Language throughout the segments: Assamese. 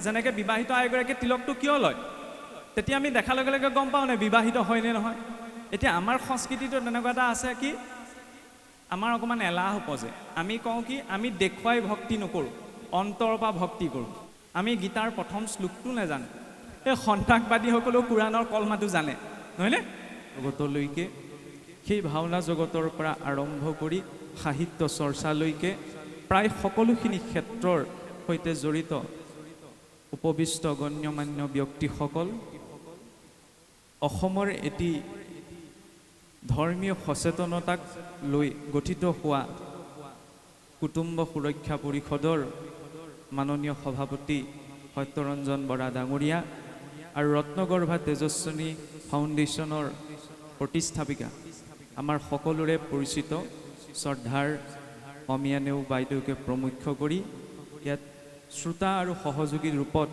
যেনেকৈ বিবাহিত আইগৰাকীয়ে তিলকটো কিয় লয়, তেতিয়া আমি দেখাৰ লগে লগে গম পাওঁ নে বিবাহিত হয়নে নহয়। এতিয়া আমাৰ সংস্কৃতিটো তেনেকুৱা এটা আছে কি আমাৰ অকণমান এলাহ উপজে, আমি কওঁ কি আমি দেখুৱাই ভক্তি নকৰোঁ, অন্তৰৰ পৰা ভক্তি কৰোঁ। আমি গীতাৰ প্ৰথম শ্লোকটো নাজানো, এই সন্ত্ৰাসবাদীসকলেও কোৰাণৰ কলমাটো জানে নহয়নে। জগতলৈকে সেই ভাওনা জগতৰ পৰা আৰম্ভ কৰি সাহিত্য চৰ্চালৈকে প্ৰায় সকলোখিনি ক্ষেত্ৰৰ সৈতে জড়িত উপবিষ্ট গণ্যমান্য ব্যক্তিসকল অসমৰ এটি ধৰ্মীয় সচেতনতাক লৈ গঠিত হোৱা কুটুম্ব সুৰক্ষা পৰিষদৰ মাননীয় সভাপতি সত্যৰঞ্জন বৰা ডাঙৰীয়া আৰু ৰত্নগৰ্ভা তেজস্বিনী ফাউণ্ডেশ্যনৰ প্ৰতিষ্ঠাপিকা আমাৰ সকলোৰে পৰিচিত শ্ৰদ্ধাৰ অমিয়া নেওগ বাইদেউকে প্ৰমুখ্য কৰি ইয়াত শ্ৰোতা আৰু সহযোগী ৰূপত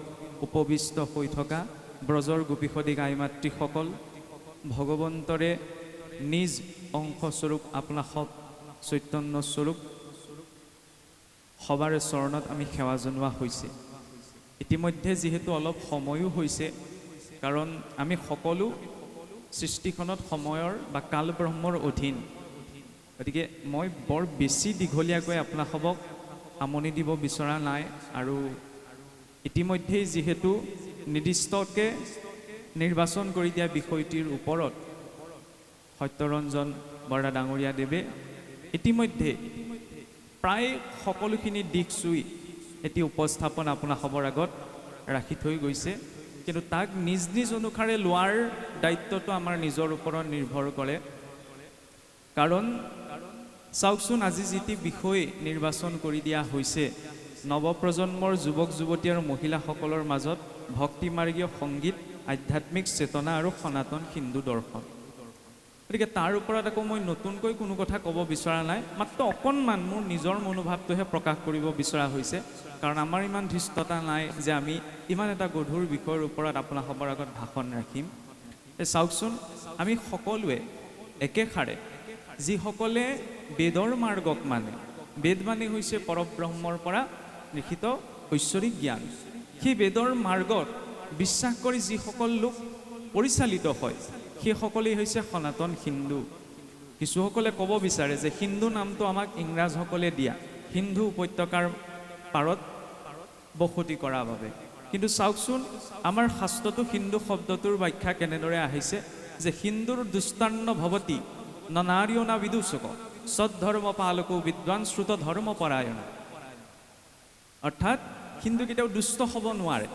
উপবিষ্ট হৈ থকা ব্ৰজৰ গোপীসদী গাই মাতৃসকল, ভগৱন্তৰে নিজ অংশস্বৰূপ আপোনাসৱ চৈতন্য স্বৰূপ সবাৰে চৰণত আমি সেৱা জনোৱা হৈছে। ইতিমধ্যে যিহেতু অলপ সময়ো হৈছে, কাৰণ আমি সকলো সৃষ্টিখনত সময়ৰ বা কাল ব্ৰহ্মৰ অধীন, গতিকে মই বৰ বেছি দীঘলীয়াকৈ আপোনাসৱক আমনি দিব বিচৰা নাই। আৰু ইতিমধ্যেই যিহেতু নিৰ্দিষ্টকৈ নিৰ্বাচন কৰি দিয়া বিষয়টিৰ ওপৰত সত্যৰঞ্জন বৰা ডাঙৰীয়া দেৱে ইতিমধ্যে প্ৰায় সকলোখিনি দিশ চুই এটি উপস্থাপন আপোনাসৱৰ আগত ৰাখি থৈ গৈছে, কিন্তু তাক নিজ নিজ অনুসাৰে লোৱাৰ দায়িত্বটো আমাৰ নিজৰ ওপৰত নিৰ্ভৰ কৰে। কাৰণ চাওকচোন, আজি যিটি বিষয় নিৰ্বাচন কৰি দিয়া হৈছে নৱপ্ৰজন্মৰ যুৱক যুৱতী আৰু মহিলাসকলৰ মাজত ভক্তিমাৰ্গীয় সংগীত, আধ্যাত্মিক চেতনা আৰু সনাতন হিন্দু দৰ্শন। গতিকে তাৰ ওপৰত আকৌ মই নতুনকৈ কোনো কথা ক'ব বিচৰা নাই, মাত্ৰ অকণমান মোৰ নিজৰ মনোভাৱটোহে প্ৰকাশ কৰিব বিচৰা হৈছে, কাৰণ আমাৰ ইমান ধৃষ্টতা নাই যে আমি ইমান এটা গধুৰ বিষয়ৰ ওপৰত আপোনাসৱৰ আগত ভাষণ ৰাখিম। চাওকচোন, আমি সকলোৱে একেষাৰে যিসকলে বেদৰ মাৰ্গক মানে, বেদ মানে হৈছে পৰব্ৰহ্মৰ পৰা লিখিত ঐশ্বৰিক জ্ঞান, সেই বেদৰ মাৰ্গত বিশ্বাস কৰি যিসকল লোক পৰিচালিত হয় সেইসকলেই হৈছে সনাতন হিন্দু। কিছুসকলে ক'ব বিচাৰে যে হিন্দু নামটো আমাক ইংৰাজসকলে দিয়া, সিন্ধু উপত্যকাৰ পাৰত বসতি কৰাৰ বাবে। কিন্তু চাওকচোন, আমাৰ শাস্ত্ৰটো হিন্দু শব্দটোৰ ব্যাখ্যা কেনেদৰে আহিছে যে হিন্দুৰ দুষ্টান্ন ভৱতি নানাৰ্য না বিদূষক সদ্ধৰ্ম পালকো বিদ্বান শ্ৰুত ধৰ্ম পৰায়ণ। অৰ্থাৎ হিন্দু কেতিয়াও দুষ্ট হ'ব নোৱাৰে।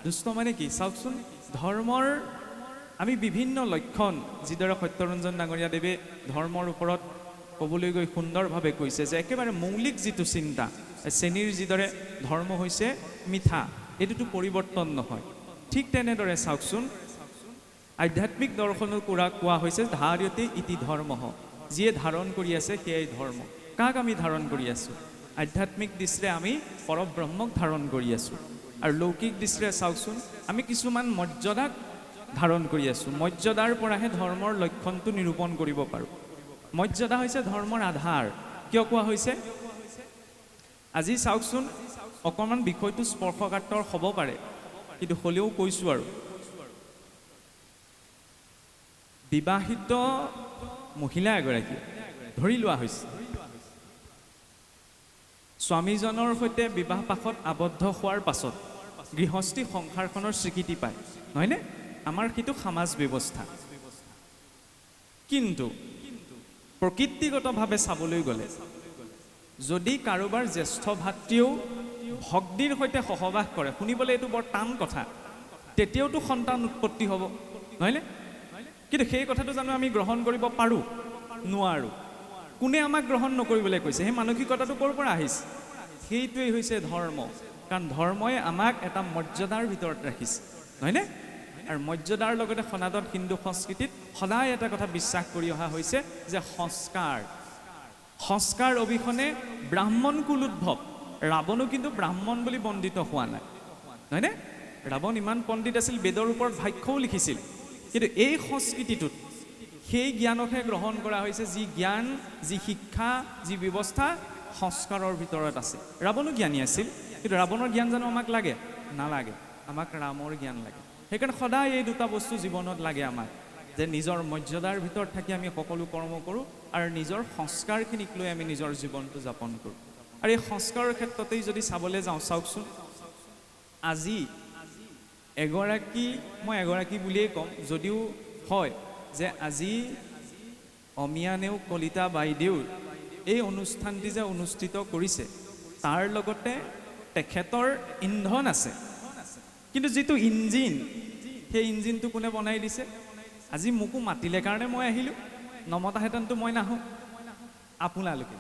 দুষ্ট মানে কি চাওকচোন, ধৰ্মৰ আমি বিভিন্ন লক্ষণ যিদৰে সত্যৰঞ্জন ডাঙৰীয়া দেৱে ধৰ্মৰ ওপৰত ক'বলৈ গৈ সুন্দৰভাৱে কৈছে যে একেবাৰে মৌলিক যিটো চিন্তা, শ্ৰেণীৰ যিদৰে ধৰ্ম হৈছে মিঠা, এইটোতো পৰিৱৰ্তন নহয়। ঠিক তেনেদৰে চাওকচোন, আধ্যাত্মিক দৰ্শনৰ কোৱা হৈছে ধাৰ্যতে ইতি ধৰ্ম, যিয়ে ধাৰণ কৰি আছে সেয়াই ধৰ্ম। কাক আমি ধাৰণ কৰি আছোঁ? আধ্যাত্মিক দৃষ্টিৰে আমি পৰব্ৰহ্মক ধাৰণ কৰি আছোঁ, আৰু লৌকিক দৃষ্টিৰে চাওকচোন আমি কিছুমান মৰ্যাদাক ধাৰণ কৰি আছোঁ। মৰ্যাদাৰ পৰাহে ধৰ্মৰ লক্ষণটো নিৰূপণ কৰিব পাৰোঁ। মৰ্যাদা হৈছে ধৰ্মৰ আধাৰ। কিয় কোৱা হৈছে? আজি চাওকচোন, অকণমান বিষয়টো স্পৰ্শকাতৰ হ'ব পাৰে, কিন্তু হ'লেও কৈছোঁ আৰু বিবাহিত মহিলা এগৰাকী ধৰি লোৱা হৈছে, স্বামীজনৰ সৈতে বিবাহ পাশত আবদ্ধ হোৱাৰ পাছত গৃহস্থী সংসাৰখনৰ স্বীকৃতি পায়, নহয়নে? আমাৰ সেইটো সমাজ ব্যৱস্থা। কিন্তু প্ৰকৃতিগতভাৱে চাবলৈ গ'লে যদি কাৰোবাৰ জ্যেষ্ঠ ভাতৃয়েও ভগ্নীৰ সৈতে সহবাস কৰে, শুনিবলৈ এইটো বৰ টান কথা, তেতিয়াওতো সন্তান উৎপত্তি হ'ব, নহয়নে? কিন্তু সেই কথাটো জানো আমি গ্ৰহণ কৰিব পাৰোঁ? নোৱাৰোঁ। কোনে আমাক গ্ৰহণ নকৰিবলৈ কৈছে? সেই মানসিকতাটো ক'ৰ পৰা আহিছে? সেইটোৱেই হৈছে ধৰ্ম। কাৰণ ধৰ্মই আমাক এটা মৰ্যাদাৰ ভিতৰত ৰাখিছে, নহয়নে? আৰু মৰ্যাদাৰ লগতে সনাতন হিন্দু সংস্কৃতিত সদায় এটা কথা বিশ্বাস কৰি অহা হৈছে যে সংস্কাৰ অবিহনে ব্ৰাহ্মণ কুল উদ্ভৱ। ৰাৱণো কিন্তু ব্ৰাহ্মণ বুলি বন্দিত হোৱা নাই, নহয়নে? ৰাৱণ ইমান পণ্ডিত আছিল, বেদৰ ওপৰত ভাষ্যও লিখিছিল, কিন্তু এই সংস্কৃতিটোত সেই জ্ঞানকহে গ্ৰহণ কৰা হৈছে, যি জ্ঞান, যি শিক্ষা, যি ব্যৱস্থা সংস্কাৰৰ ভিতৰত আছে। ৰাৱণো জ্ঞানী আছিল, কিন্তু ৰাৱণৰ জ্ঞান জানো আমাক লাগে? নালাগে, আমাক ৰামৰ জ্ঞান লাগে। সেইকাৰণে সদায় এই দুটা বস্তু জীৱনত লাগে আমাক, যে নিজৰ মৰ্যাদাৰ ভিতৰত থাকি আমি সকলো কৰ্ম কৰোঁ আৰু নিজৰ সংস্কাৰখিনিক লৈ আমি নিজৰ জীৱনটো যাপন কৰোঁ। আৰু এই সংস্কাৰৰ ক্ষেত্ৰতেই যদি চাবলৈ যাওঁ, চাওকচোন আজি মই এগৰাকী বুলিয়েই ক'ম, যদিও হয় যে আজি অমিয়া নেওগ কলিতা বাইদেউৰ এই অনুষ্ঠানটি যে অনুষ্ঠিত কৰিছে তাৰ লগতে তেখেতৰ ইন্ধন আছে, কিন্তু যিটো ইঞ্জিন, সেই ইঞ্জিনটো কোনে বনাই দিছে? আজি মোকো মাতিলে কাৰণে মই আহিলোঁ, নমতাহেঁতেনতো মই নাহোঁ। আপোনালোকে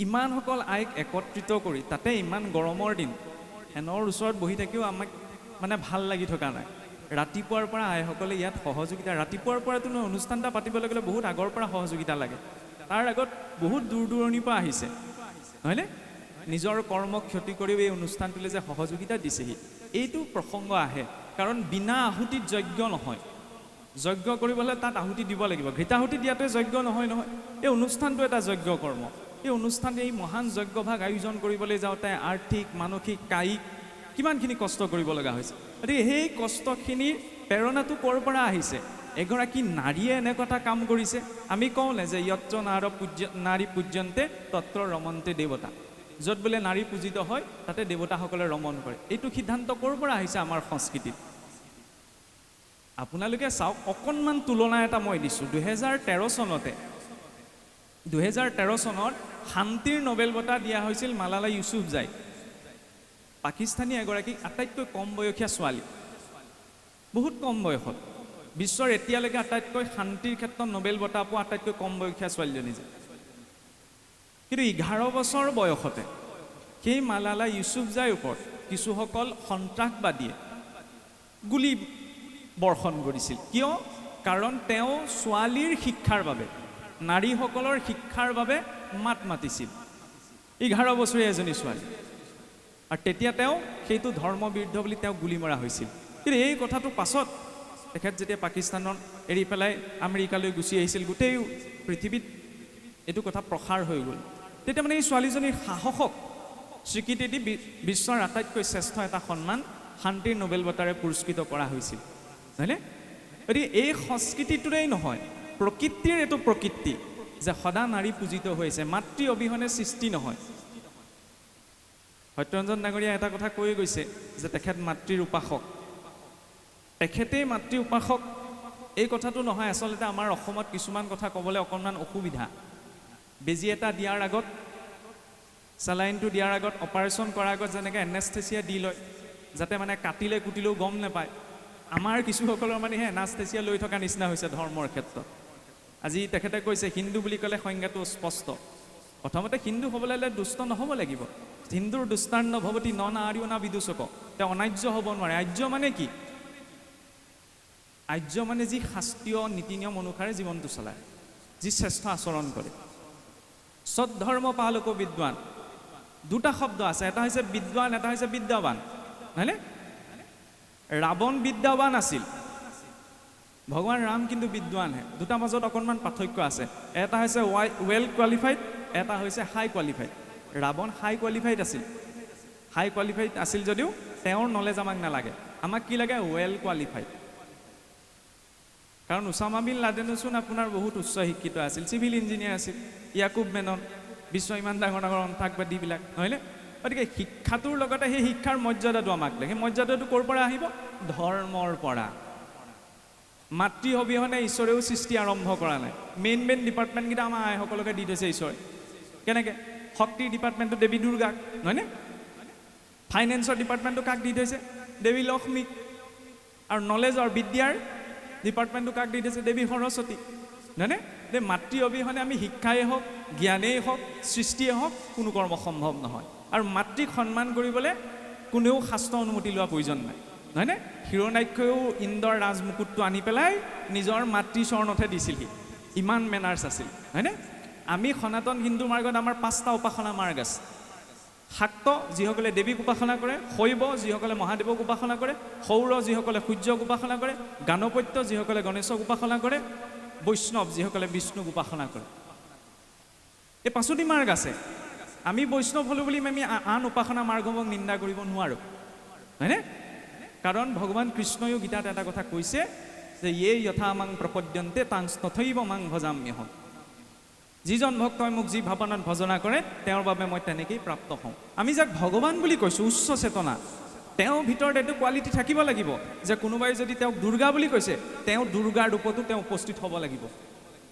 ইমানসকল আইক একত্ৰিত কৰি, তাতে ইমান গৰমৰ দিন, ফেনৰ ওচৰত বহি থাকিও আমাক মানে ভাল লাগি থকা নাই। ৰাতিপুৱাৰ পৰা আইসকলে ইয়াত সহযোগিতা, ৰাতিপুৱাৰ পৰাতো অনুষ্ঠান এটা পাতিবলৈ গ'লে বহুত আগৰ পৰা সহযোগিতা লাগে। তাৰ আগত বহুত দূৰ দূৰণিৰ পৰা আহিছে, নহয়নে? নিজৰ কৰ্ম ক্ষতি কৰিও এই অনুষ্ঠানটোলৈ যে সহযোগিতা দিছেহি, এইটো প্ৰসংগ আহে। কাৰণ বিনা আহুতিত যজ্ঞ নহয়। যজ্ঞ কৰিবলৈ তাত আহুতি দিব লাগিব। ঘৃতাহুতি দিয়াটোৱে যজ্ঞ নহয় নহয়। এই অনুষ্ঠানটো এটা যজ্ঞ কৰ্ম। এই অনুষ্ঠান, এই মহান যজ্ঞভাগ আয়োজন কৰিবলৈ যাওঁতে আৰ্থিক, মানসিক, কায়িক কিমানখিনি কষ্ট কৰিব লগা হৈছে। গতিকে সেই কষ্টখিনিৰ প্ৰেৰণাটো ক'ৰ পৰা আহিছে? এগৰাকী নাৰীয়ে এনেকুৱা এটা কাম কৰিছে। আমি কওঁনে যে যত্ৰ নাৰী পূজ্যন্তে তত্ৰ ৰমন্তে দেৱতা, য'ত বোলে নাৰী পূজিত হয় তাতে দেৱতাসকলে ৰমণ কৰে। এইটো সিদ্ধান্ত ক'ৰ পৰা আহিছে আমাৰ সংস্কৃতিত? আপোনালোকে চাওক, অকণমান তুলনা এটা মই দিছোঁ। 2013 চনত শান্তিৰ নোবেল বঁটা দিয়া হৈছিল মালালা ইউছুফজাইক, পাকিস্তানী এগৰাকী আটাইতকৈ কম বয়সীয়া ছোৱালী, বহুত কম বয়সত, বিশ্বৰ এতিয়ালৈকে আটাইতকৈ শান্তিৰ ক্ষেত্ৰত নোবেল বঁটা পোৱা আটাইতকৈ কম বয়সীয়া ছোৱালীজনী যে। কিন্তু 11 বছৰ বয়সতে সেই মালালা ইউছুফজাইৰ ওপৰত কিছুসকল সন্ত্ৰাসবাদীয়ে গুলী বৰ্ষণ কৰিছিল। কিয়? কাৰণ তেওঁ ছোৱালীৰ শিক্ষাৰ বাবে, নাৰীসকলৰ শিক্ষাৰ বাবে মাত মাতিছিল। 11 বছৰীয়া এজনী ছোৱালী, আৰু তেতিয়া তেওঁ সেইটো ধৰ্মবিৰুদ্ধ বুলি তেওঁ গুলী মৰা হৈছিল। কিন্তু এই কথাটো পাছত তেখেত যেতিয়া পাকিস্তানত এৰি পেলাই আমেৰিকালৈ গুচি আহিছিল, গোটেই পৃথিৱীত এইটো কথা প্ৰসাৰ হৈ গ'ল। তেতিয়া মানে এই ছোৱালীজনীৰ সাহসক স্বীকৃতি দি বিশ্বৰ আটাইতকৈ শ্ৰেষ্ঠ এটা সন্মান শান্তিৰ নোবেল বঁটাৰে পুৰস্কৃত কৰা হৈছিল, হয়নে? গতিকে এই সংস্কৃতিটোৰেই নহয়, প্ৰকৃতিৰ এইটো প্ৰকৃতি যে সদা নাৰী পূজিত হৈছে, মাতৃ অবিহনে সৃষ্টি নহয়। সত্যৰঞ্জন ডাঙৰীয়া এটা কথা কৈ গৈছে যে তেখেত মাতৃৰ উপাসক, তেখেতেই মাতৃ উপাসক। এই কথাটো নহয়, আচলতে আমাৰ অসমত কিছুমান কথা ক'বলৈ অকণমান অসুবিধা। বেজী এটা দিয়াৰ আগত, চেলাইনটো দিয়াৰ আগত, অপাৰেশ্যন কৰাৰ আগত যেনেকৈ এনেস্থেচিয়া দি লয়, যাতে মানে কাটিলে কুটিলেও গম নাপায়, আমাৰ কিছুসকলৰ মানে সেই এনাস্থেচিয়া লৈ থকা নিচিনা হৈছে ধৰ্মৰ ক্ষেত্ৰত। আজি তেখেতে কৈছে হিন্দু বুলি ক'লে সংজ্ঞাটো স্পষ্ট। প্ৰথমতে হিন্দু হ'বলৈ হ'লে দুষ্ট নহ'ব লাগিব। হিন্দুৰ দুষ্টান্ন ভৱতী ন নাৰ্যো ন বিদূষক, তেওঁ অনাৰ্য হ'ব নোৱাৰে। আৰ্য মানে কি? আৰ্য মানে যি শাস্ত্ৰীয় নীতি নিয়ম অনুসাৰে জীৱনটো চলায়, যি শ্ৰেষ্ঠ আচৰণ কৰে। সদ্ধৰ্ম পালক বিদ্বান, দুটা শব্দ আছে, এটা হৈছে বিদ্বান, এটা হৈছে বিদ্যাৱান, হয়নে? ৰাৱণ বিদ্যাৱান আছিল, ভগৱান ৰাম কিন্তু বিদ্বানহে। দুটাৰ মাজত অকণমান পাৰ্থক্য আছে। এটা হৈছে ৱেল কোৱালিফাইড, এটা হৈছে হাই কোৱালিফাইড। ৰাৱণ হাই কোৱালিফাইড আছিল, হাই কোৱালিফাইড আছিল যদিও তেওঁৰ নলেজ আমাক নালাগে। আমাক কি লাগে? Well qualified. কাৰণ উছামা বিন লাডেনোচোন আপোনাৰ বহুত উচ্চ শিক্ষিত আছিল, চিভিল ইঞ্জিনিয়াৰ আছিল। ইয়াকুব মেনন, বিশ্ব ইমান ডাঙৰ ডাঙৰ সন্ত্ৰাসবাদীবিলাক, নহয়নে? গতিকে শিক্ষাটোৰ লগতে সেই শিক্ষাৰ মৰ্যাদাটো আমাক লাগে। সেই মৰ্যাদাটো ক'ৰ পৰা আহিব? ধৰ্মৰ পৰা। মাতৃ অবিহনে ঈশ্বৰেও সৃষ্টি আৰম্ভ কৰা নাই। মেইন ডিপাৰ্টমেণ্টকেইটা আমাৰ আইসকলকে দি থৈছে ঈশ্বৰে। কেনেকৈ? শক্তিৰ ডিপাৰ্টমেণ্টটো দেৱী দুৰ্গাক, নহয়নে? ফাইনেন্সৰ ডিপাৰ্টমেণ্টটো কাক দি থৈছে? দেৱী লক্ষ্মীক। আৰু নলেজৰ বিদ্যাৰ ডিপাৰ্টমেণ্টটো কাক দি থৈছে? দেৱী সৰস্বতী, নহয়নে? যে মাতৃ অবিহনে আমি শিক্ষাই হওক, জ্ঞানেই হওক, সৃষ্টিয়ে হওক, কোনো কৰ্ম সম্ভৱ নহয়। আৰু মাতৃক সন্মান কৰিবলৈ কোনেও শাস্ত্ৰ অনুমতি লোৱা প্ৰয়োজন নাই, নহয়নে? হিৰণ্যাক্ষয়েও ইন্দ্ৰৰ ৰাজমুকুটটো আনি পেলাই নিজৰ মাতৃ চৰণতহে দিছিলহি, ইমান মেনাৰ্ছ আছিল, হয়নে? আমি সনাতন হিন্দু মাৰ্গত আমাৰ 5টা উপাসনা মাৰ্গ আছে। শাক্ত যিসকলে দেৱীক উপাসনা কৰে, শৈৱ যিসকলে মহাদেৱক উপাসনা কৰে, সৌৰ যিসকলে সূৰ্যক উপাসনা কৰে, গাণপত্য যিসকলে গণেশক উপাসনা কৰে, বৈষ্ণৱ যিসকলে বিষ্ণুক উপাসনা কৰে। এই 5টি মাৰ্গ আছে। আমি বৈষ্ণৱ হ'লোঁ বুলি আমি আন উপাসনা মাৰ্গসমূহক নিন্দা কৰিব নোৱাৰোঁ, হয়নে? কাৰণ ভগৱান কৃষ্ণয়ো গীতাত এটা কথা কৈছে যে ইয়ে যথা মাং প্ৰপদ্যন্তে তাং তথৈব মাং ভজাম্যহম। যিজন ভক্তই মোক যি ভাৱনাত ভজনা কৰে তেওঁৰ বাবে মই তেনেকেই প্ৰাপ্ত হওঁ। আমি যাক ভগৱান বুলি কৈছোঁ, উচ্চ চেতনা, তেওঁৰ ভিতৰত এইটো কোৱালিটি থাকিব লাগিব যে কোনোবাই যদি তেওঁক দুৰ্গা বুলি কৈছে, তেওঁ দুৰ্গাৰ ৰূপতো তেওঁ উপস্থিত হ'ব লাগিব,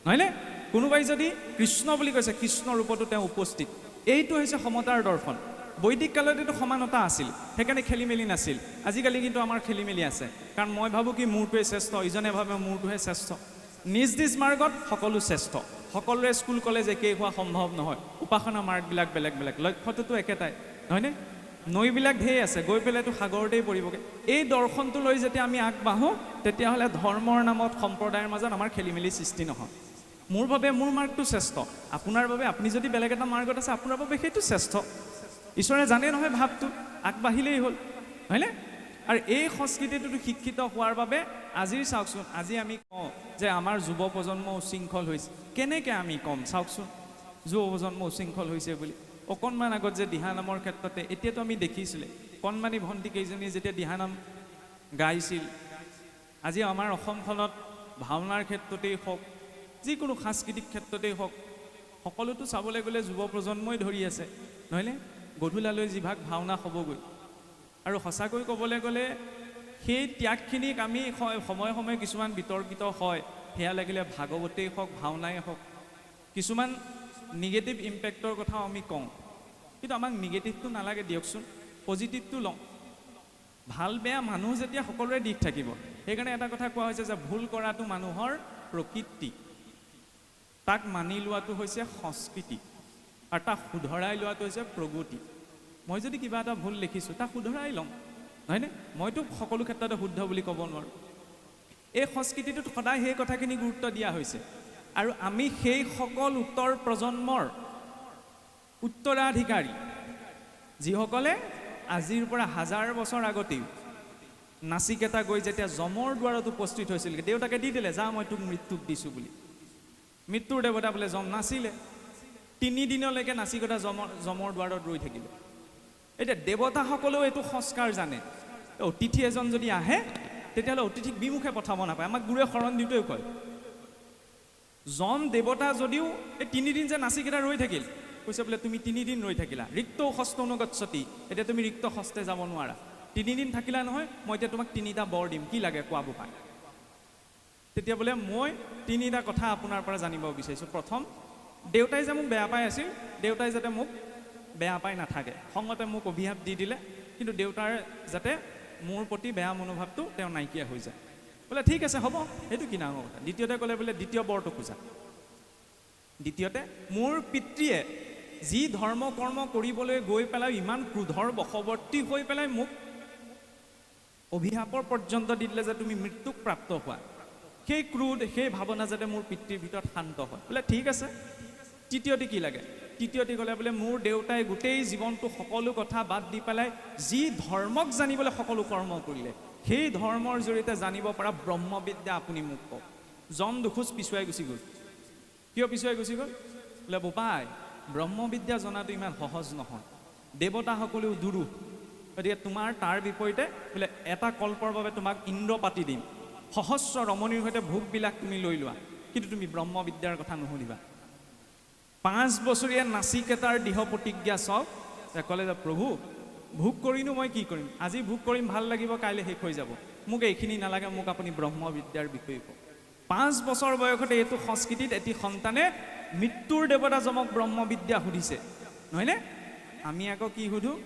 নহয়নে? কোনোবাই যদি কৃষ্ণ বুলি কৈছে, কৃষ্ণৰ ৰূপতো তেওঁ উপস্থিত। এইটো হৈছে সমতাৰ দৰ্শন। বৈদিক কালত এইটো সমানতা আছিল, সেইকাৰণে খেলি মেলি নাছিল। আজিকালি কিন্তু আমাৰ খেলি মেলি আছে, কাৰণ মই ভাবোঁ কি মোৰটোৱে শ্ৰেষ্ঠ, ইজনে ভাবে মোৰটোহে শ্ৰেষ্ঠ। নিজ নিজ মাৰ্গত সকলো শ্ৰেষ্ঠ। সকলোৰে স্কুল কলেজ একেই হোৱা সম্ভৱ নহয়, উপাসনা মাৰ্গবিলাক বেলেগ বেলেগ, লক্ষ্যটোতো একেটাই, নহয়নে? নৈবিলাক ঢেৰ আছে, গৈ পেলাইতো সাগৰতেই পৰিবগৈ। এই দৰ্শনটো লৈ যেতিয়া আমি আগবাঢ়োঁ, তেতিয়াহ'লে ধৰ্মৰ নামত সম্প্ৰদায়ৰ মাজত আমাৰ খেলি মেলি সৃষ্টি নহয়। মোৰ বাবে মোৰ মাৰ্গটো শ্ৰেষ্ঠ, আপোনাৰ বাবে আপুনি যদি বেলেগ এটা মাৰ্গত আছে, আপোনাৰ বাবে সেইটো শ্ৰেষ্ঠ। ঈশ্বৰে জানে নহয় ভাৱটো, আগবাঢ়িলেই হ'ল, হয়নে? আৰু এই সংস্কৃতিটোতো শিক্ষিত হোৱাৰ বাবে আজিৰ চাওকচোন, আজি আমি কওঁ যে আমাৰ যুৱ প্ৰজন্ম উশৃংখল হৈছে। কেনেকৈ আমি ক'ম চাওকচোন যুৱ প্ৰজন্ম উশৃংখল হৈছে বুলি? অকণমান আগত যে দিহানামৰ ক্ষেত্ৰতে এতিয়াতো আমি দেখিছিলে কণমানি ভণ্টি কেইজনীয়ে যেতিয়া দিহানাম গাইছিল। আজি আমাৰ অসমখনত ভাওনাৰ ক্ষেত্ৰতেই হওক, যিকোনো সাংস্কৃতিক ক্ষেত্ৰতেই হওক, সকলোতো চাবলৈ গ'লে যুৱ প্ৰজন্মই ধৰি আছে, নহয়নে? গধূলালৈ যিভাগ ভাওনা হ'বগৈ। আৰু সঁচাকৈ ক'বলৈ গ'লে সেই ত্যাগখিনিক আমি সময়ে সময়ে কিছুমান বিতৰ্কিত হয়, সেয়া লাগিলে ভাগৱতেই হওক, ভাওনাই হওক, কিছুমান নিগেটিভ ইম্পেক্টৰ কথাও আমি কওঁ। কিন্তু আমাক নিগেটিভটো নালাগে দিয়কচোন, পজিটিভটো লওঁ। ভাল বেয়া মানুহ যেতিয়া সকলোৰে দিশ থাকিব, সেইকাৰণে এটা কথা কোৱা হৈছে যে ভুল কৰাটো মানুহৰ প্ৰকৃতি, তাক মানি লোৱাটো হৈছে সংস্কৃতি, আৰু তাক শুধৰাই লোৱাটো হৈছে প্ৰগতি। মই যদি কিবা এটা ভুল লিখিছোঁ তাক শুধৰাই ল'ম, নহয়নে? মইতো সকলো ক্ষেত্ৰতে শুদ্ধ বুলি ক'ব নোৱাৰোঁ। এই সংস্কৃতিটোত সদায় সেই কথাখিনি গুৰুত্ব দিয়া হৈছে, আৰু আমি সেইসকল উত্তৰ প্ৰজন্মৰ উত্তৰাধিকাৰী যিসকলে আজিৰ পৰা 1000 বছৰ আগতেও নাচিকেতা গৈ যেতিয়া যমৰ দুৱাৰত উপস্থিত হৈছিল, দেউতাকে দি দিলে যা মই তোক মৃত্যুক দিছোঁ বুলি। মৃত্যুৰ দেৱতা বোলে যম নাছিলে, 3 দিনলৈকে নাচিকেতা যমৰ দুৱাৰত ৰৈ থাকিলে। এতিয়া দেৱতাসকলেও এইটো সংস্কাৰ জানে, অতিথি এজন যদি আহে তেতিয়াহ'লে অতিথিক বিমুখে পঠাব নাপায়। আমাক গুৰুৱে শৰণ দিওঁতেও কয়, যম দেৱতা যদিও এই 3 দিন যে নাচিকেতা ৰৈ থাকিল, কৈছে বোলে তুমি 3 দিন ৰৈ থাকিলা, ৰিক্ত হস্ত অনুগচ্ছতি, এতিয়া তুমি ৰিক্ত হস্তে যাব নোৱাৰা। 3 দিন থাকিলা নহয়, মই এতিয়া তোমাক 3টা বৰ দিম, কি লাগে কোৱাব পায়। তেতিয়া বোলে মই 3টা কথা আপোনাৰ পৰা জানিব বিচাৰিছোঁ। প্ৰথম, দেউতাই যে মোক বেয়া পাই আছিল, দেউতাই যাতে মোক বেয়া পাই নাথাকে, খঙতে মোক অভিশাপ দি দিলে, কিন্তু দেউতাৰ যাতে মোৰ প্ৰতি বেয়া মনোভাৱটো তেওঁ নাইকিয়া হৈ যায়। বোলে ঠিক আছে হ'ব, সেইটো কি ডাঙৰ কথা। দ্বিতীয়তে ক'লে বোলে দ্বিতীয় বৰটো খোজা। দ্বিতীয়তে, মোৰ পিতৃয়ে যি ধৰ্ম কৰ্ম কৰিবলৈ গৈ পেলাই ইমান ক্ৰোধৰ বশৱৰ্তী হৈ পেলাই মোক অভিশাপৰ পৰ্যন্ত দি দিলে যে তুমি মৃত্যুক প্ৰাপ্ত হোৱা, সেই ক্ৰোধ, সেই ভাৱনা যাতে মোৰ পিতৃৰ ভিতৰত শান্ত হয়। বোলে ঠিক আছে। তৃতীয়তে কি লাগে? তৃতীয়তে ক'লে বোলে মোৰ দেউতাই গোটেই জীৱনটো সকলো কথা বাদ দি পেলাই যি ধৰ্মক জানিবলৈ সকলো কৰ্ম কৰিলে, সেই ধৰ্মৰ জৰিয়তে জানিব পৰা ব্ৰহ্মবিদ্যা আপুনি মোক কওক। যম দুখোজ পিছুৱাই গুচি গ'ল। কিয় পিছুৱাই গুচি গ'ল? বোলে বোপাই, ব্ৰহ্মবিদ্যা জনাটো ইমান সহজ নহয়, দেৱতাসকলেও দুৰুহ, গতিকে তোমাৰ তাৰ বিপৰীতে বোলে এটা কল্পৰ বাবে তোমাক ইন্দ্ৰ পাতি দিম, সহস্ৰ ৰমণীৰ সৈতে ভোগবিলাক তুমি লৈ লোৱা, কিন্তু তুমি ব্ৰহ্মবিদ্যাৰ কথা নুশুনিবা। 5 বছৰীয়া নাচিকেতাৰ দৃঢ় প্ৰতিজ্ঞা চাওক, ক'লে যে প্ৰভু ভোগ কৰিনো মই কি কৰিম, আজি ভোগ কৰিম ভাল লাগিব, কাইলৈ শেষ হৈ যাব, মোক এইখিনি নালাগে, মোক আপুনি ব্ৰহ্মবিদ্যাৰ বিষয়ে কওক। 5 বছৰ বয়সতে এইটো সংস্কৃতিত এটি সন্তানে মৃত্যুৰ দেৱতা যমক ব্ৰহ্মবিদ্যা সুধিছে, নহয়নে? আমি আকৌ কি সুধোঁ?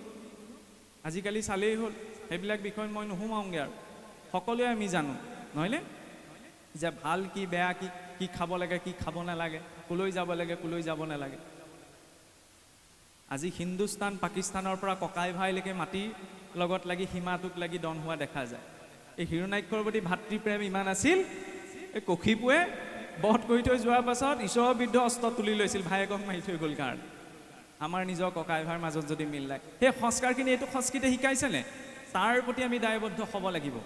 আজিকালি চালেই হ'ল, সেইবিলাক বিষয়ত মই নুসুমাওঁগৈ আৰু। সকলোৱে আমি জানো, নহয়নে, যে ভাল কি বেয়া কি, কি খাব লাগে কি খাব নালাগে, কলৈ যাব লাগে কলৈ যাব নালাগে। আজি হিন্দুস্তান পাকিস্তানৰ পৰা ককাই ভাইলৈকে মাটিৰ লগত লাগি সীমাটোক লাগি দন হোৱা দেখা যায়। এই হিৰণ্যাক্ষৰ প্ৰতি ভাতৃপ্ৰেম ইমান আছিল, এই কশিপুৱে বধ কৰি থৈ যোৱাৰ পাছত ঈশ্বৰৰ বিৰুদ্ধে অস্ত্ৰ তুলি লৈছিল, ভায়েকক মাৰি থৈ গ'ল কাৰণে। আমাৰ নিজৰ ককাই ভাইৰ মাজত যদি মিল নাই, সেই সংস্কাৰখিনি এইটো সংস্কৃতিয়ে শিকাইছেনে? তাৰ প্ৰতি আমি দায়বদ্ধ হ'ব লাগিব।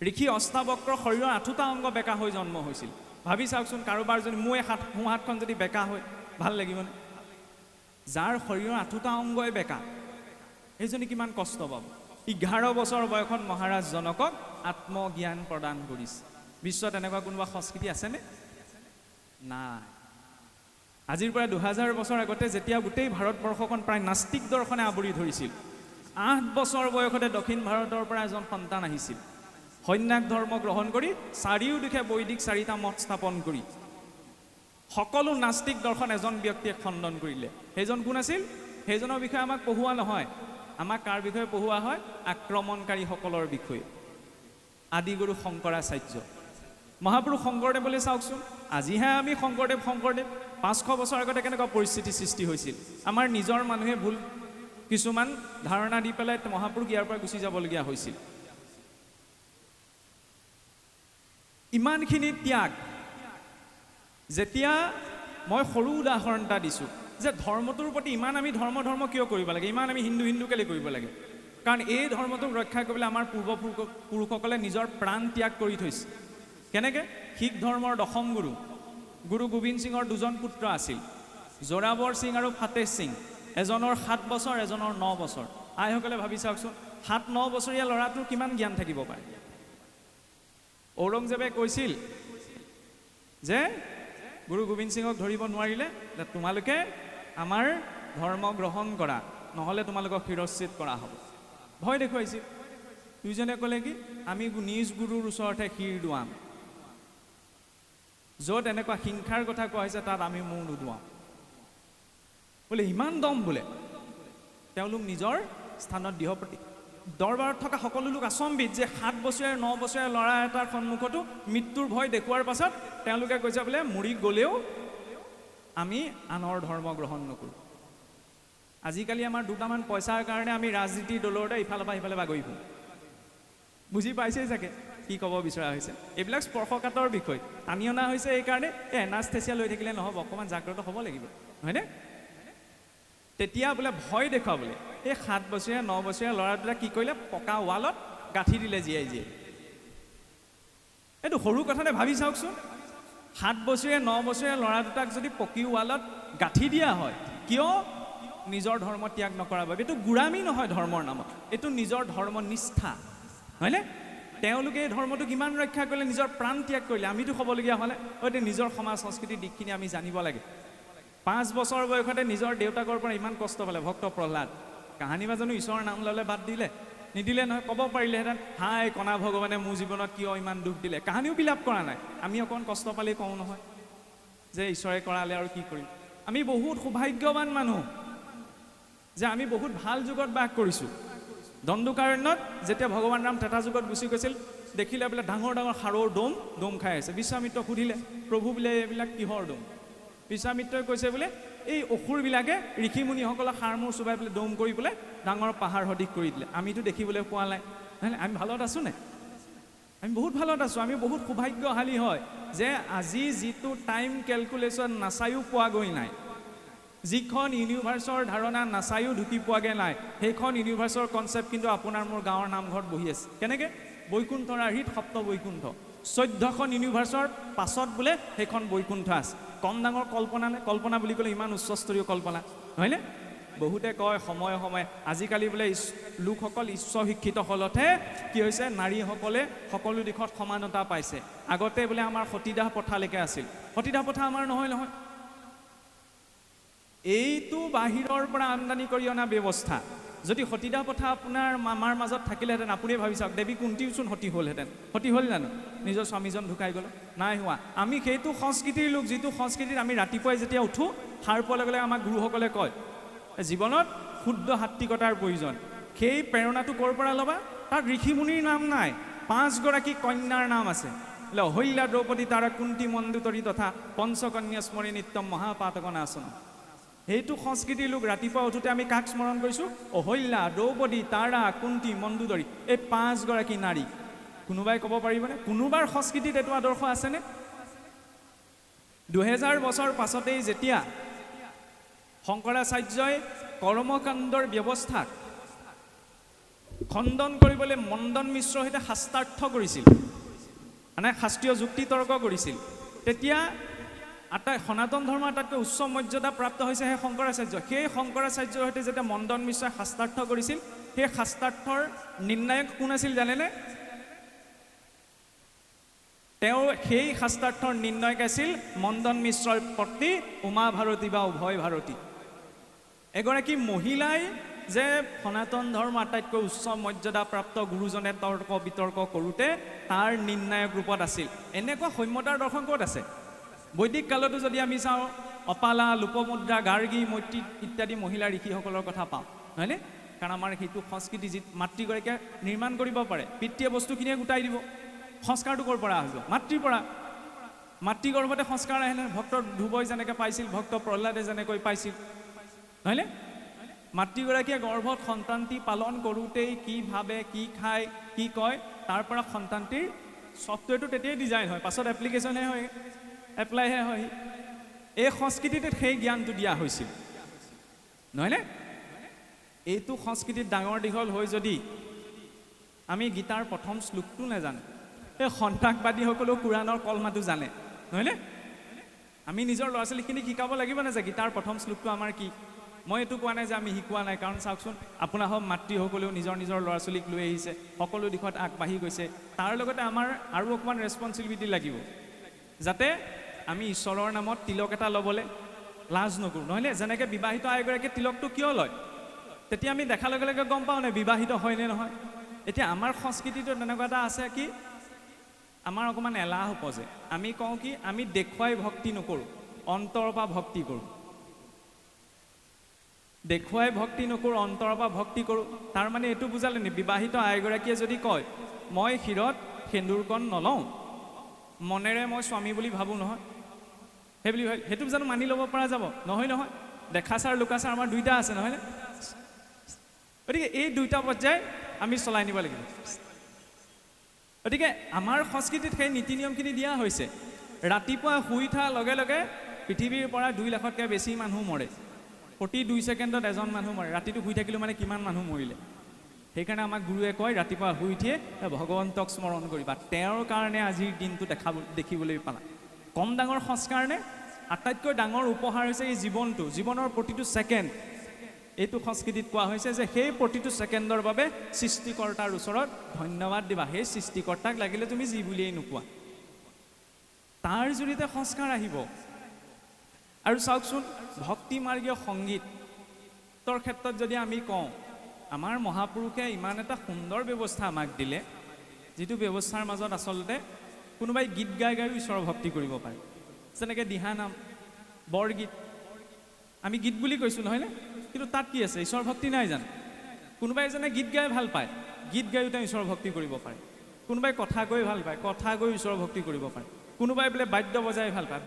ঋষি অষ্টাবক্ৰ শৰীৰৰ 8টা অংগ বেকা হৈ জন্ম হৈছিল। ভাবি চাওকচোন, কাৰোবাৰ যদি মোৰ সোঁ হাতখন যদি বেকা হয় ভাল লাগিবনে? যাৰ শৰীৰৰ 8টা অংগই বেকা, সেইজনী কিমান কষ্ট পাব। 11 বছৰ বয়সত মহাৰাজ জনকক আত্মজ্ঞান প্ৰদান কৰিছে। বিশ্বত এনেকুৱা কোনোবা সংস্কৃতি আছেনে? নাই। আজিৰ পৰা 2000 বছৰ আগতে যেতিয়া গোটেই ভাৰতবৰ্ষখন প্ৰায় নাস্তিক দৰ্শনে আৱৰি ধৰিছিল, 8 বছৰ বয়সতে দক্ষিণ ভাৰতৰ পৰা এজন সন্তান আহিছিল, সন্ন্যাস ধৰ্ম গ্ৰহণ কৰি চাৰিওদিশে বৈদিক 4টা মঠ স্থাপন কৰি সকলো নাস্তিক দৰ্শন এজন ব্যক্তিয়ে খণ্ডন কৰিলে। সেইজন কোন আছিল? সেইজনৰ বিষয়ে আমাক পঢ়োৱা নহয়। আমাক কাৰ বিষয়ে পঢ়োৱা হয়? আক্ৰমণকাৰীসকলৰ বিষয়ে। আদিগুৰু শংকৰাচাৰ্য, মহাপুৰুষ শংকৰদেৱলৈ চাওকচোন। আজিহে আমি শংকৰদেৱ 500 বছৰ আগতে কেনেকুৱা পৰিস্থিতি সৃষ্টি হৈছিল। আমাৰ নিজৰ মানুহে ভুল কিছুমান ধাৰণা দি পেলাই মহাপুৰুষ ইয়াৰ পৰা গুচি যাবলগীয়া হৈছিল। ইমানখিনি ত্যাগ, যেতিয়া মই সৰু উদাহৰণ এটা দিছোঁ যে ধৰ্মটোৰ প্ৰতি ইমান আমি ধৰ্ম কিয় কৰিব লাগে, ইমান আমি হিন্দু কেলৈ কৰিব লাগে? কাৰণ এই ধৰ্মটোক ৰক্ষা কৰিবলৈ আমাৰ পূৰ্বপুৰুষসকলে নিজৰ প্ৰাণ ত্যাগ কৰি থৈছে। কেনেকৈ? শিখ ধৰ্মৰ 10ম গুৰু গোবিন্দ সিঙৰ 2জন পুত্ৰ আছিল, জোৰাবৰ সিং আৰু ফাতেহ সিং। এজনৰ 7 বছৰ, এজনৰ 9 বছৰ। আইসকলে ভাবি চাওকচোন, 7-9 বছৰীয়া ল'ৰাটোৰ কিমান জ্ঞান থাকিব পাৰে? ঔৰংজেবে কৈছিল যে গুৰু গোবিন্দ সিঙক ধৰিব নোৱাৰিলে যে তোমালোকে আমাৰ ধৰ্ম গ্ৰহণ কৰা, নহ'লে তোমালোকক শিৰচ্ছেদ কৰা হ'ব। ভয় দেখুৱাইছিল। দুইজনে ক'লে কি, আমি নিজ গুৰুৰ ওচৰতহে শিৰ দোৱাম। য'ত এনেকুৱা হিংসাৰ কথা কোৱা হৈছে তাত আমি মূৰ নুদুৱাম। বোলে ইমান দম বোলে। তেওঁলোক নিজৰ স্থানত দৃঢ়প্ৰতিজ্ঞ। দৰবাৰত থকা সকলো লোক আচম্বিত যে 7 বছৰীয়া 9 বছৰীয়া ল'ৰা এটাৰ সন্মুখতো মৃত্যুৰ ভয় দেখুওৱাৰ পাছত তেওঁলোকে কৈছে বোলে মৰি গ'লেও আমি আনৰ ধৰ্ম গ্ৰহণ নকৰোঁ। আজিকালি আমাৰ দুটামান পইচাৰ কাৰণে আমি ৰাজনীতিৰ দলতে ইফালৰ পৰা সিফালে বাগৰি ফুৰোঁ। বুজি পাইছেই চাগে কি ক'ব বিচৰা হৈছে। এইবিলাক স্পৰ্শকাতৰ বিষয় টানি অনা হৈছে। এইকাৰণে এনাস্থেচিয়া লৈ থাকিলে নহ'ব, অকণমান জাগ্ৰত হ'ব লাগিব, হয়নে? তেতিয়া বোলে ভয় দেখুৱাবলৈ এই 7 বছৰীয়া 9 বছৰীয়া ল'ৰা দুটা কি কৰিলে, পকা ৱালত গাঁঠি দিলে জীয়াই। এইটো সৰু কথাতে ভাবি চাওকচোন। 7 বছৰীয়া 9 বছৰীয়া ল'ৰা দুটাক যদি পকী ৱালত গাঁঠি দিয়া হয়, কিয়? নিজৰ ধৰ্ম ত্যাগ নকৰাৰ বাবে। এইটো গোড়ামী নহয় ধৰ্মৰ নামত, এইটো নিজৰ ধৰ্ম নিষ্ঠা, হয়নে? তেওঁলোকে এই ধৰ্মটোক ইমান ৰক্ষা কৰিলে, নিজৰ প্ৰাণ ত্যাগ কৰিলে। আমিতো হ'বলগীয়া হ'লে হয়তো নিজৰ সমাজ সংস্কৃতিৰ দিশখিনি আমি জানিব লাগে। 5 বছৰ বয়সতে নিজৰ দেউতাকৰ পৰা ইমান কষ্ট পালে ভক্ত প্ৰহ্লাদ। কাহানী বা জানো ঈশ্বৰৰ নাম ল'লে বাদ নিদিলে নহয়। ক'ব পাৰিলেহেঁতেন, হাই কণা ভগৱানে মোৰ জীৱনত কিয় ইমান দুখ দিলে। কাহানিও বিলাপ কৰা নাই। আমি অকণ কষ্ট পালেই কওঁ নহয় যে ঈশ্বৰে কৰালে আৰু কি কৰিম। আমি বহুত সৌভাগ্যৱান মানুহ যে আমি বহুত ভাল যুগত বাস কৰিছোঁ। দণ্ডকাৰণ্যত যেতিয়া ভগৱান ৰাম ত্ৰেতা যুগত গুচি গৈছিল, দেখিলে বোলে ডাঙৰ ডাঙৰ সাৰৰ দম খাই আছে। বিশ্বামিত্ৰক সুধিলে, প্ৰভু বোলে এইবিলাক কিহৰ দম? বিশ্বামিত্ৰই কৈছে বোলে এই অসুৰবিলাকে ঋষিমুনিসকলক সাৰ মূৰ চুবাই পেলাই দম কৰি পেলাই ডাঙৰ পাহাৰ সদৃশ কৰি দিলে। আমিতো দেখিবলৈ পোৱা নাই। আমি ভালত আছোঁ নে? আমি বহুত ভালত আছোঁ। আমি বহুত সৌভাগ্যশালী হয় যে আজি যিটো টাইম কেলকুলেশ্যন নাচায়ো পোৱাগৈ নাই, যিখন ইউনিভাৰ্চৰ ধাৰণা নাচায়ো ঢুকি পোৱাগৈ নাই, সেইখন ইউনিভাৰ্চৰ কনচেপ্ট কিন্তু আপোনাৰ মোৰ গাঁৱৰ নামঘৰত বহি আছে। কেনেকৈ? বৈকুণ্ঠৰ আৰ্হিত সপ্ত বৈকুণ্ঠ, 14খন ইউনিভাৰ্চৰ পাছত বোলে সেইখন বৈকুণ্ঠ আছে। কম ডাঙৰ কল্পনা নে? কল্পনা বুলি ক'লে ইমান উচ্চস্তৰীয় কল্পনা, হয়নে? বহুতে কয় সময়ে সময়ে আজিকালি বোলে লোকসকল উচ্চ শিক্ষিত হ'লতহে কি হৈছে, নাৰীসকলে সকলো দিশত সমানতা পাইছে। আগতে বোলে আমাৰ সতীদাহ প্ৰথালৈকে আছিল। সতীদাহ প্ৰথা আমাৰ নহয়। এইটো বাহিৰৰ পৰা আমদানি কৰি অনা ব্যৱস্থা। যদি সতীদাহ প্ৰথা আপোনাৰ আমাৰ মাজত থাকিলেহেঁতেন, আপুনিয়ে ভাবি চাওক, দেৱী কুন্তীওচোন সতী হ'লহেঁতেন। সতী হ'ল জানো? নিজৰ স্বামীজন ঢুকাই গ'ল, নাই হোৱা। আমি সেইটো সংস্কৃতিৰ লোক, যিটো সংস্কৃতিত আমি ৰাতিপুৱাই যেতিয়া উঠোঁ, সাৰ পোৱাৰ লগে লগে আমাক গুৰুসকলে কয় জীৱনত শুদ্ধ সাত্বিকতাৰ প্ৰয়োজন। সেই প্ৰেৰণাটো ক'ৰ পৰা ল'বা? তাত ঋষিমুনিৰ নাম নাই, 5 গৰাকী কন্যাৰ নাম আছে। অহল্যা, দ্ৰৌপদী, তাৰা, কুন্তী, মণ্ডুতৰী তথা পঞ্চকন্যা স্মৰি নিত্যম মহাপাতকন আসন। সেইটো সংস্কৃতিৰ লোক। ৰাতিপুৱা উঠোঁতে আমি কাক স্মৰণ কৰিছোঁ? অহল্যা, দ্ৰৌপদী, তাৰা, কুন্তী, মণ্ডুতৰী, এই 5 গৰাকী নাৰী। কোনোবাই ক'ব পাৰিবনে কোনোবাৰ সংস্কৃতিত এইটো আদৰ্শ আছেনে? 2000 বছৰ পাছতেই যেতিয়া শংকৰাচাৰ্যই কৰ্মকাণ্ডৰ ব্যৱস্থাক খণ্ডন কৰিবলৈ মণ্ডন মিশ্ৰৰ সৈতে শাস্ত্ৰাৰ্থ কৰিছিল, মানে শাস্ত্ৰীয় যুক্তি তৰ্ক কৰিছিল, তেতিয়া সনাতন ধৰ্মৰ আটাইতকৈ উচ্চ মৰ্যাদা প্ৰাপ্ত হৈছে সেই শংকৰাচাৰ্য। সেই শংকৰাচাৰ্যৰ সৈতে যেতিয়া মণ্ডন মিশ্ৰই শাস্ত্ৰাৰ্থ কৰিছিল, সেই শাস্ত্ৰাৰ্থৰ নিৰ্ণায়ক কোন আছিল জানেনে? তেওঁ সেই শাস্ত্ৰাৰ্থৰ নিৰ্ণায়ক আছিল মণ্ডন মিশ্ৰৰ পত্নী উমা ভাৰতী বা উভয় ভাৰতী। এগৰাকী মহিলাই যে সনাতন ধৰ্ম আটাইতকৈ উচ্চ মৰ্যাদাপ্ৰাপ্ত গুৰুজনে তৰ্ক বিতৰ্ক কৰোঁতে তাৰ নিৰ্ণায়ক ৰূপত আছিল। এনেকুৱা সৌম্যতাৰ দৰ্শন ক'ত আছে? বৈদিক কালতো যদি আমি চাওঁ, অপালা, লোপমুদ্ৰা, গাৰ্গী, মৈত্ৰী ইত্যাদি মহিলা ঋষিসকলৰ কথা পাওঁ, হয়নে? কাৰণ আমাৰ সেইটো সংস্কৃতি যি মাতৃগৰাকীয়ে নিৰ্মাণ কৰিব পাৰে, পিতৃয়ে বস্তুখিনিয়ে গোটাই দিব। সংস্কাৰটো ক'ৰ পৰা আহিব? মাতৃৰ পৰা। মাতৃ গৰ্ভতে সংস্কাৰ আহে। ভক্ত ধ্ৰুৱই যেনেকৈ পাইছিল, ভক্ত প্ৰহ্লাদে যেনেকৈ পাইছিল, হয়নে? মাতৃগৰাকীয়ে গৰ্ভত সন্তানটি পালন কৰোঁতেই কি ভাবে, কি খায়, কি কয়, তাৰ পৰা সন্তানটিৰ ছফ্টৱেৰটো তেতিয়াই ডিজাইন হয়, পাছত এপ্লিকেশ্যনহে হয়, এপ্লাইহে হয়। এই সংস্কৃতিত সেই জ্ঞানটো দিয়া হৈছিল, নহয়নে? এইটো সংস্কৃতিত ডাঙৰ দীঘল হৈ যদি আমি গীতাৰ প্ৰথম শ্লোকটো নাজানো, এই সন্ত্ৰাসবাদীসকলেও কোৰাণৰ কলমাটো জানে, নহয়নে? আমি নিজৰ ল'ৰা ছোৱালীখিনিক শিকাব লাগিব নে যে গীতাৰ প্ৰথম শ্লোকটো আমাৰ কি? মই এইটো কোৱা নাই যে আমি শিকোৱা নাই, কাৰণ চাওকচোন আপোনাৰ হওক মাতৃসকলেও নিজৰ নিজৰ ল'ৰা ছোৱালীক লৈ আহিছে, সকলো দিশত আগবাঢ়ি গৈছে। তাৰ লগতে আমাৰ আৰু অকণমান ৰেছপনচিবিলিটি লাগিব, যাতে আমি ঈশ্বৰৰ নামত তিলক এটা ল'বলৈ লাজ নকৰোঁ, নহয়নে? যেনেকৈ বিবাহিত আইগৰাকীয়ে তিলকটো কিয় লয়, তেতিয়া আমি দেখাৰ লগে লগে গম পাওঁ নে বিবাহিত হয়নে নহয়। এতিয়া আমাৰ সংস্কৃতিটো তেনেকুৱা এটা আছে কি, আমাৰ অকণমান এলাহ উপজে। আমি কওঁ কি, আমি দেখুৱাই ভক্তি নকৰোঁ, অন্তৰৰ পৰা ভক্তি কৰোঁ। দেখুৱাই ভক্তি নকৰোঁ, অন্তৰৰ পৰা ভক্তি কৰোঁ। তাৰ মানে এইটো বুজালে নি, বিবাহিত আইগৰাকীয়ে যদি কয় মই শিৰত সেন্দুৰকণ নলওঁ, মনেৰে মই স্বামী বুলি ভাবোঁ, নহয় সেই বুলি ভাবি সেইটো জানো মানি ল'ব পৰা যাব? নহয় নহয়, দেখাচাৰ লুকাচাৰ আমাৰ দুইটা আছে, নহয়নে? গতিকে এই দুইটা পৰ্যায় আমি চলাই নিব লাগিব। গতিকে আমাৰ সংস্কৃতিত সেই নীতি নিয়মখিনি দিয়া হৈছে। ৰাতিপুৱা শুই উঠাৰ লগে লগে পৃথিৱীৰ পৰা 2 লাখতকৈ বেছি মানুহ মৰে, প্ৰতি 2 ছেকেণ্ডত এজন মানুহ মৰে। ৰাতিটো শুই থাকিলোঁ মানে কিমান মানুহ মৰিলে। সেইকাৰণে আমাক গুৰুৱে কয় ৰাতিপুৱা শুই উঠিয়ে ভগৱন্তক স্মৰণ কৰিবা, তেওঁৰ কাৰণে আজিৰ দিনটো দেখিবলৈ পালা। কম ডাঙৰ সংস্কাৰ নে? আটাইতকৈ ডাঙৰ উপহাৰ হৈছে এই জীৱনটো, জীৱনৰ প্ৰতিটো ছেকেণ্ড। এইটো সংস্কৃতিত কোৱা হৈছে যে সেই প্ৰতিটো ছেকেণ্ডৰ বাবে সৃষ্টিকৰ্তাৰ ওচৰত ধন্যবাদ দিবা। সেই সৃষ্টিকৰ্তাক লাগিলে তুমি যি বুলিয়েই নোকোৱা, তাৰ জৰিয়তে সংস্কাৰ আহিব। আৰু চাওকচোন, ভক্তি মাৰ্গীয় সংগীতৰ ক্ষেত্ৰত যদি আমি কওঁ, আমাৰ মহাপুৰুষে ইমান এটা সুন্দৰ ব্যৱস্থা আমাক দিলে, যিটো ব্যৱস্থাৰ মাজত আচলতে কোনোবাই গীত গাই গায়ো ঈশ্বৰৰ ভক্তি কৰিব পাৰে। যেনেকৈ দিহানাম, বৰগীত, আমি গীত বুলি কৈছোঁ, নহয়নে? কিন্তু তাত কি আছে? ঈশ্বৰ ভক্তি নাই জানো? কোনোবাই এজনে গীত গাই ভাল পায়, গীত গায়ো তেওঁ ঈশ্বৰ ভক্তি কৰিব পাৰে। কোনোবাই কথা কৈ ভাল পায়, কথা কৈ ঈশ্বৰ ভক্তি কৰিব পাৰে। কোনোবাই বোলে বাদ্য বজাই ভাল পায়,